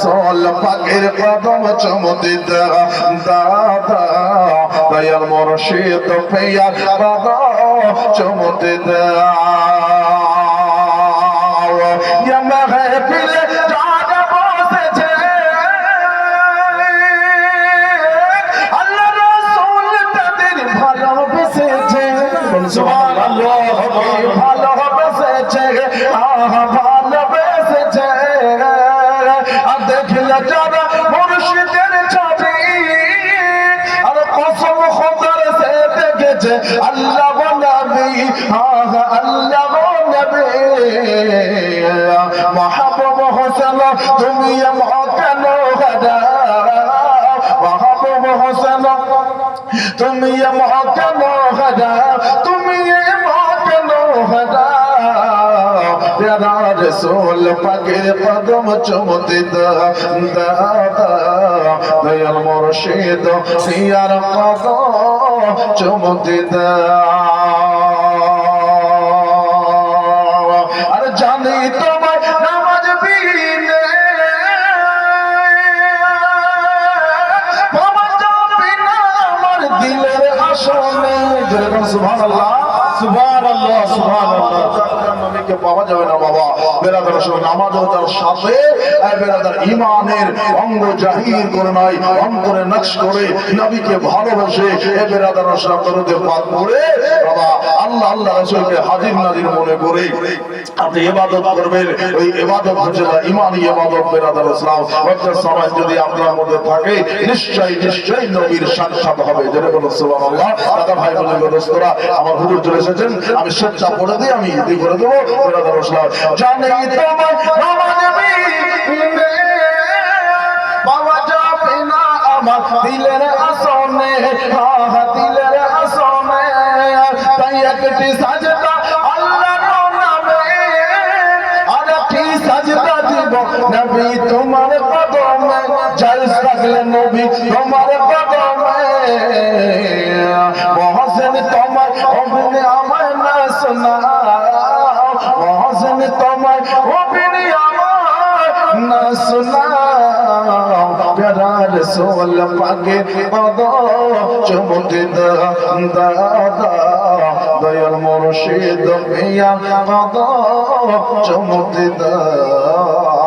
রাসূল পাকের কদম চুমতে দাদা দয়াল মুর্শিদ পিয়ার কদম চুমতে দাও ইয়া মাহফিল জাগা বসেছে আল্লাহ রাসূল তাদের ভালোবেসেছে সুবহানাল্লাহ ভালোবেসেছে ভালোবেসেছে আর দেখলে যারা মুর্শিদের ছবি আর কসম খোদার সে দেখেছে আল্লাহ নবী আল্লাহ নবী মাহবুব হোসেন তুমি কেন গাদা মাহবুব হোসেন তুমি কেন গাদা তুমি কেন গাদা প্যারা রাসূল পাকের কদম চুমতে দাদা দয়াল মুর্শিদ পিয়ার কদম চুমতে দাও আর জানি তোমার নামাজ বিনে বাবা যাবে না আমার দিলের আসনে সুবহানাল্লাহ সুবহানাল্লাহ সুবহানাল্লাহ নবীকে পাওয়া যাবে না বাবা বেরাদার নামাজের সাথে বেরাদার ঈমানের অঙ্গ জাহির করে নাই অন্তরে নকশ করে নবীকে ভালোবাসে এ বেরাদার দরুদে পাক পড়ে বাবা আল্লাহ আল্লাহ রাসূলকে হাজির নাজির মনে করে আপনি ইবাদত করবেন ওই ইবাদত হচ্ছে ঈমানি ইবাদত বেরাদার ইসলাম ওইটার সময় যদি আপনার মধ্যে থাকে নিশ্চয়ই নবীর সাক্ষাৎ হবে যেটা বলো সুবহানাল্লাহ দাদা ভাই বলে দোস্তরা আমার হুজুর চলে এসেছেন আমি সচ্চা পড়ে দিই আমি ইতি করে দেবো বেরাদার ইসলাম জানি তোমার নামাজ বিনে পাওয়া যাবে না আমার দিলের আসনে দিলের আসনে তাই একটি সাজদা আল্লাহর নামে আর একটি সাজদা দিব নবী তোমার কদমে জায়েজ থাকলে নবী তোমার কদমে মহসিন তোমার অভিনে আমায় না শোনাও মহসিন তোমার অভিনে আমায় না শোনাও প্যারা রাসূল পাকের কদম চুমতে দাদা দয়াল মুর্শিদ পিয়ার কদম চুমতে দাও